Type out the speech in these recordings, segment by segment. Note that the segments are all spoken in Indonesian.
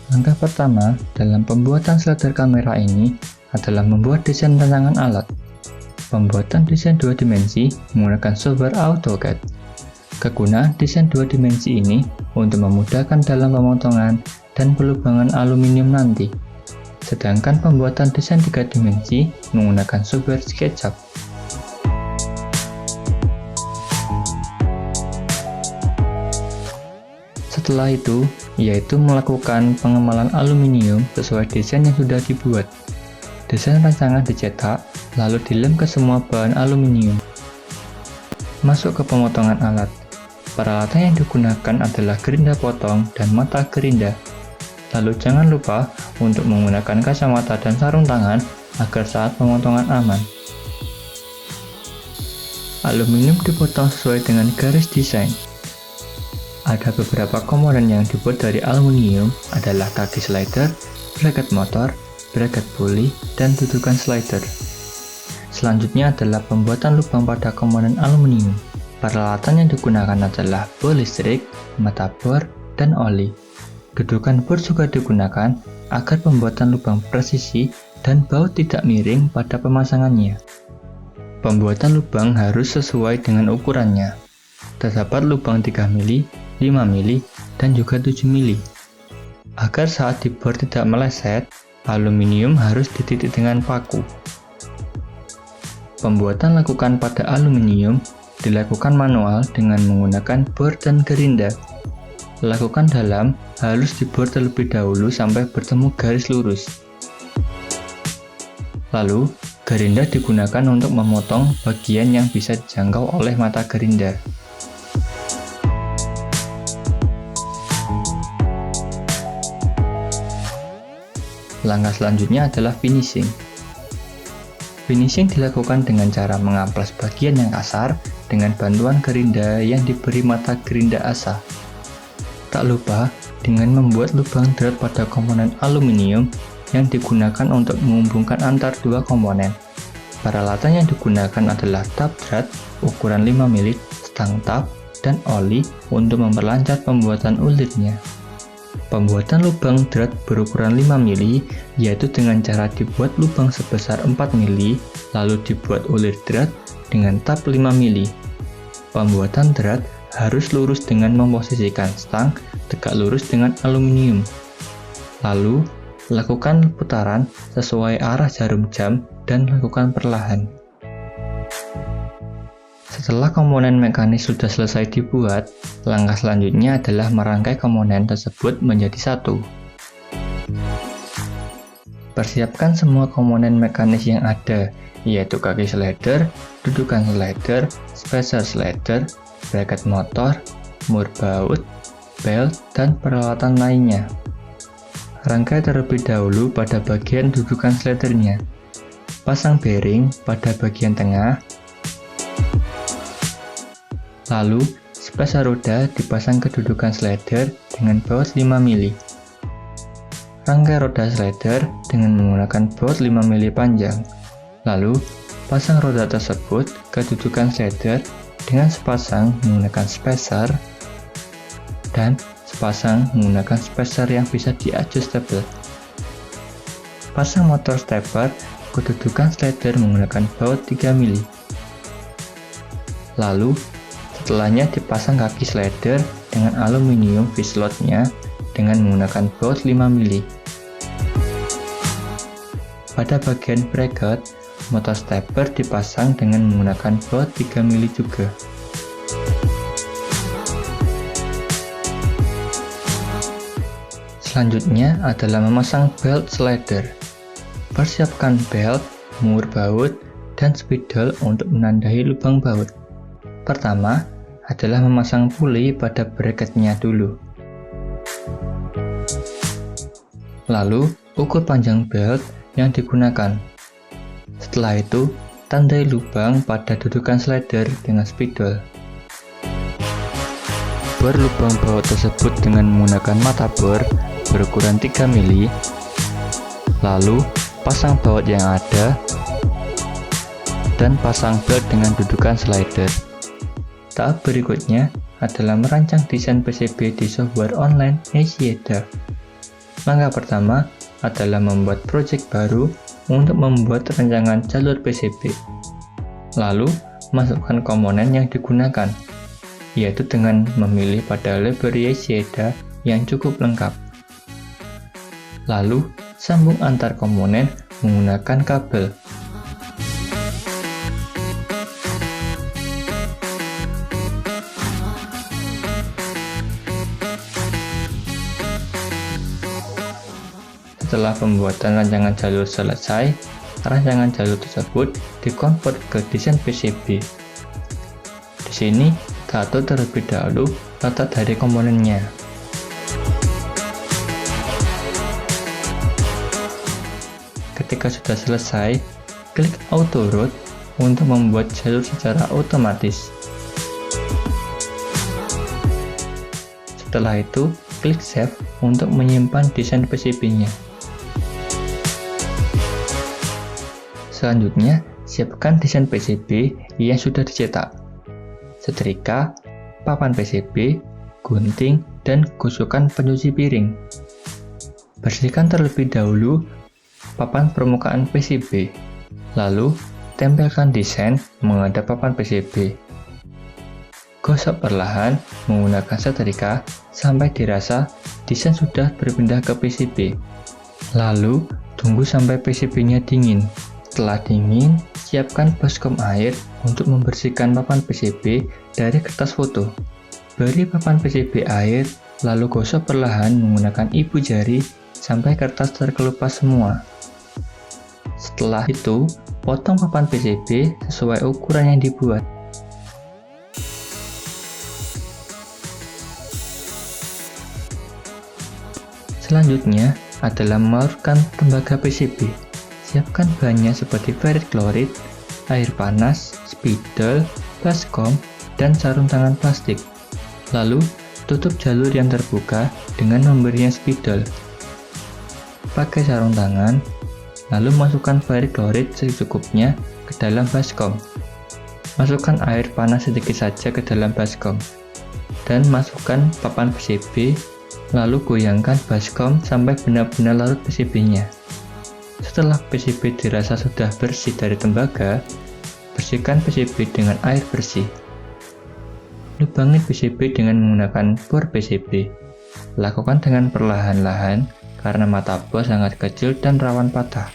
Langkah pertama dalam pembuatan slider kamera ini adalah membuat desain rancangan alat. Pembuatan desain 2 dimensi menggunakan software AutoCAD. Kegunaan desain 2 dimensi ini untuk memudahkan dalam pemotongan dan pelubangan aluminium nanti. Sedangkan pembuatan desain 3 dimensi menggunakan software SketchUp. Setelah itu, yaitu melakukan pengemalan aluminium sesuai desain yang sudah dibuat. Desain rancangan dicetak, lalu dilem ke semua bahan aluminium. Masuk ke pemotongan alat. Peralatan yang digunakan adalah gerinda potong dan mata gerinda. Lalu jangan lupa untuk menggunakan kacamata dan sarung tangan agar saat pemotongan aman. Aluminium dipotong sesuai dengan garis desain. Ada beberapa komponen yang dibuat dari aluminium adalah kaki slider, bracket motor, bracket pulley, dan dudukan slider. Selanjutnya adalah pembuatan lubang pada komponen aluminium. Peralatan yang digunakan adalah bor listrik, mata bor, dan oli. Dudukan bor juga digunakan agar pembuatan lubang presisi dan baut tidak miring pada pemasangannya. Pembuatan lubang harus sesuai dengan ukurannya. Terdapat lubang 3 mili, 5 mili, dan juga 7 mili. Agar saat dibor tidak meleset, aluminium harus dititik dengan paku. Pembuatan lakukan pada aluminium dilakukan manual dengan menggunakan bor dan gerinda. Lakukan dalam harus dibor terlebih dahulu sampai bertemu garis lurus. Lalu, gerinda digunakan untuk memotong bagian yang bisa dijangkau oleh mata gerinda. Langkah selanjutnya adalah finishing. Finishing dilakukan dengan cara mengamplas bagian yang kasar dengan bantuan gerinda yang diberi mata gerinda asah. Tak lupa dengan membuat lubang drat pada komponen aluminium yang digunakan untuk menghubungkan antar dua komponen. Peralatan yang digunakan adalah tab drat ukuran 5 mili, stang tab, dan oli untuk memperlancar pembuatan ulitnya. Pembuatan lubang drat berukuran 5 mili yaitu dengan cara dibuat lubang sebesar 4 mili, lalu dibuat ulir drat dengan tab 5 mili. Pembuatan drat harus lurus dengan memposisikan stang tegak lurus dengan aluminium. Lalu, lakukan putaran sesuai arah jarum jam dan lakukan perlahan. Setelah komponen mekanis sudah selesai dibuat, langkah selanjutnya adalah merangkai komponen tersebut menjadi satu. Persiapkan semua komponen mekanis yang ada, yaitu kaki slider, dudukan slider, spacer slider, bracket motor, mur baut, belt, dan peralatan lainnya. Rangkai terlebih dahulu pada bagian dudukan slidernya. Pasang bearing pada bagian tengah. Lalu, spacer roda dipasang ke dudukan slider dengan baut 5 mili. Rangkai roda slider dengan menggunakan baut 5 mili panjang. Lalu, pasang roda tersebut ke dudukan slider dengan sepasang menggunakan spacer dan sepasang menggunakan spacer yang bisa di-adjustable. Pasang motor stepper ke dudukan slider menggunakan baut 3 mili. Lalu, setelahnya dipasang kaki slider dengan aluminium V-slotnya dengan menggunakan baut 5 mili. Pada bagian bracket, motor stepper dipasang dengan menggunakan baut 3 mili juga. Selanjutnya adalah memasang belt slider. Persiapkan belt, mur baut, dan spidol untuk menandai lubang baut. Pertama adalah memasang pulley pada bracketnya dulu. Lalu, ukur panjang belt yang digunakan. Setelah itu, tandai lubang pada dudukan slider dengan spidol. Bor lubang baut tersebut dengan menggunakan mata bor berukuran 3 mili. Lalu, pasang baut yang ada dan pasang belt dengan dudukan slider. Tahap berikutnya adalah merancang desain PCB di software online Asieda. Langkah pertama adalah membuat project baru untuk membuat rancangan jalur PCB. Lalu, masukkan komponen yang digunakan, yaitu dengan memilih pada library Xeda yang cukup lengkap. Lalu, sambung antar komponen menggunakan kabel. Setelah pembuatan rancangan jalur selesai, rancangan jalur tersebut dikonvert ke desain PCB. Di sini, kita atur terlebih dahulu letak dari komponennya. Ketika sudah selesai, klik Auto Route untuk membuat jalur secara otomatis. Setelah itu, klik Save untuk menyimpan desain PCB-nya. Selanjutnya, siapkan desain PCB yang sudah dicetak. Setrika, papan PCB, gunting, dan gusukan pencuci piring. Bersihkan terlebih dahulu papan permukaan PCB. Lalu, tempelkan desain menghadap papan PCB. Gosok perlahan menggunakan setrika sampai dirasa desain sudah berpindah ke PCB. Lalu, tunggu sampai PCB-nya dingin. Setelah dingin, siapkan baskom air untuk membersihkan papan PCB dari kertas foto. Beri papan PCB air, lalu gosok perlahan menggunakan ibu jari sampai kertas terkelupas semua. Setelah itu, potong papan PCB sesuai ukuran yang dibuat. Selanjutnya adalah melarutkan tembaga PCB. Siapkan bahannya seperti ferrit klorid, air panas, spidol, baskom, dan sarung tangan plastik. Lalu, tutup jalur yang terbuka dengan memberinya spidol. Pakai sarung tangan, lalu masukkan ferrit klorid secukupnya ke dalam baskom. Masukkan air panas sedikit saja ke dalam baskom. Dan masukkan papan PCB, lalu goyangkan baskom sampai benar-benar larut PCB-nya. Setelah PCB dirasa sudah bersih dari tembaga, bersihkan PCB dengan air bersih. Lubangi PCB dengan menggunakan bor PCB. Lakukan dengan perlahan-lahan karena mata bor sangat kecil dan rawan patah.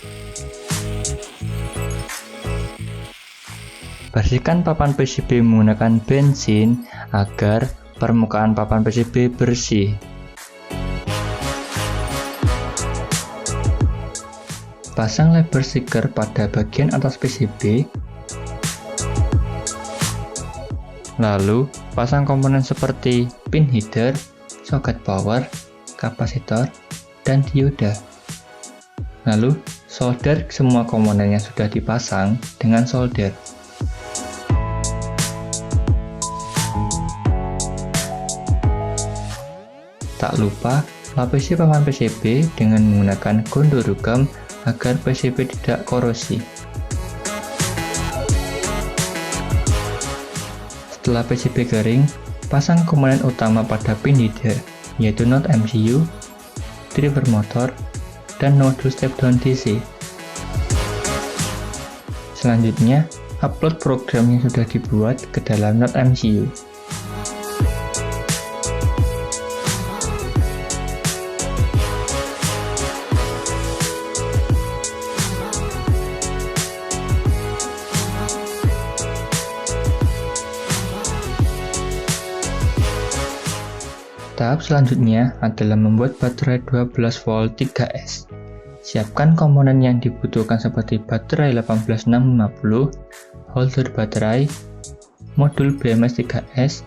Bersihkan papan PCB menggunakan bensin agar permukaan papan PCB bersih. Pasang label stiker pada bagian atas PCB. Lalu, pasang komponen seperti pin header, soket power, kapasitor, dan dioda. Lalu, solder semua komponen yang sudah dipasang dengan solder. Tak lupa, lapisi papan PCB dengan menggunakan gondol rugam agar PCB tidak korosi. Setelah PCB kering, pasang komponen utama pada pin header, yaitu node MCU, driver motor, dan modul step down DC. Selanjutnya, upload program yang sudah dibuat ke dalam node MCU. Tahap selanjutnya adalah membuat baterai 12 volt 3S. Siapkan komponen yang dibutuhkan seperti baterai 18650, holder baterai, modul BMS 3S,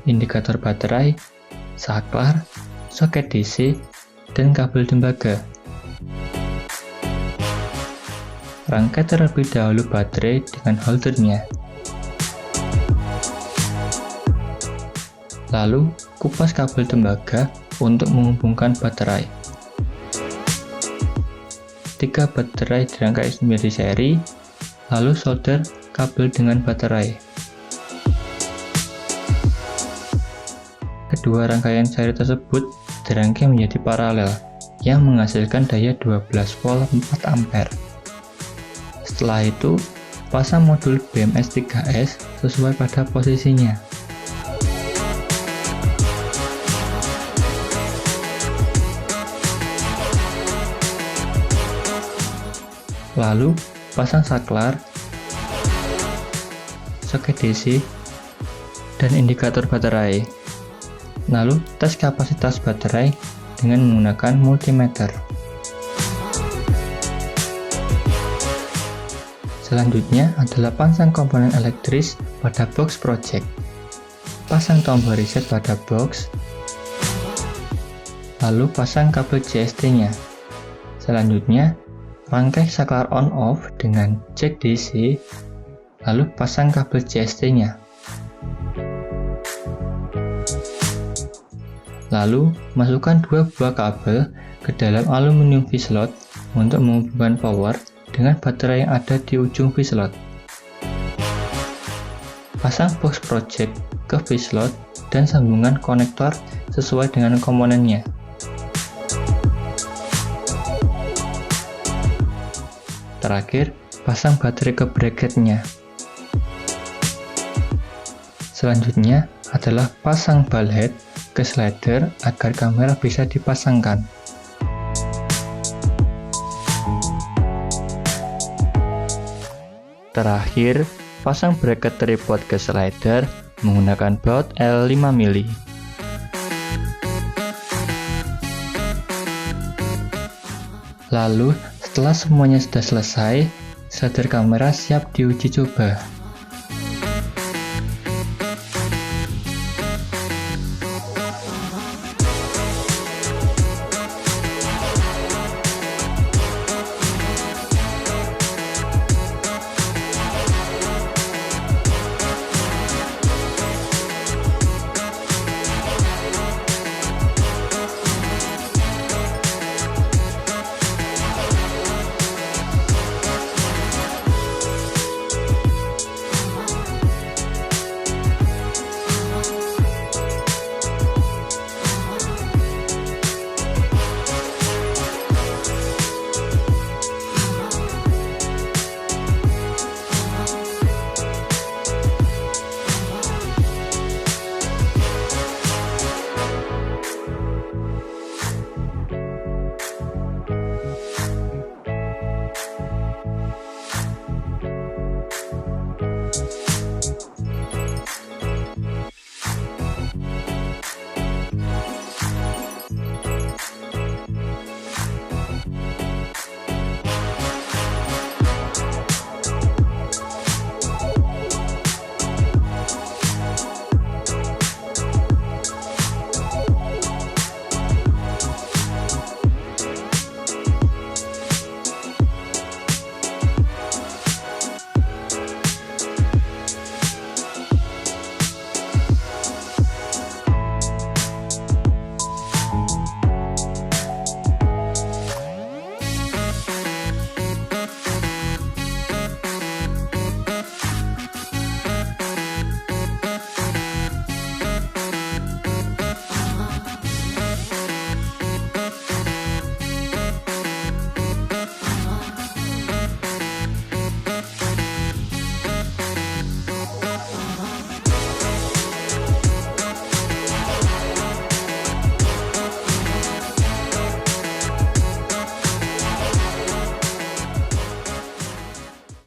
indikator baterai, saklar, soket DC, dan kabel tembaga. Rangkai terlebih dahulu baterai dengan holdernya. Lalu, kupas kabel tembaga untuk menghubungkan baterai. 3 baterai dirangkai menjadi seri, lalu solder kabel dengan baterai. Kedua rangkaian seri tersebut dirangkai menjadi paralel, yang menghasilkan daya 12 volt 4 ampere. Setelah itu, pasang modul BMS 3S sesuai pada posisinya. Lalu, pasang saklar, soket DC, dan indikator baterai. Lalu, tes kapasitas baterai dengan menggunakan multimeter. Selanjutnya adalah pasang komponen elektris pada box project. Pasang tombol reset pada box, lalu pasang kabel JST-nya. Selanjutnya, rangkai saklar on-off dengan jack DC, lalu pasang kabel JST-nya. Lalu, masukkan 2 buah kabel ke dalam aluminium V-slot untuk menghubungkan power dengan baterai yang ada di ujung V-slot. Pasang box project ke V-slot dan sambungan konektor sesuai dengan komponennya. Terakhir, pasang baterai ke bracketnya. Selanjutnya adalah pasang ball head ke slider agar kamera bisa dipasangkan. Terakhir, pasang bracket tripod ke slider menggunakan baut L 5 mili. Lalu, setelah semuanya sudah selesai, slider kamera siap diuji coba.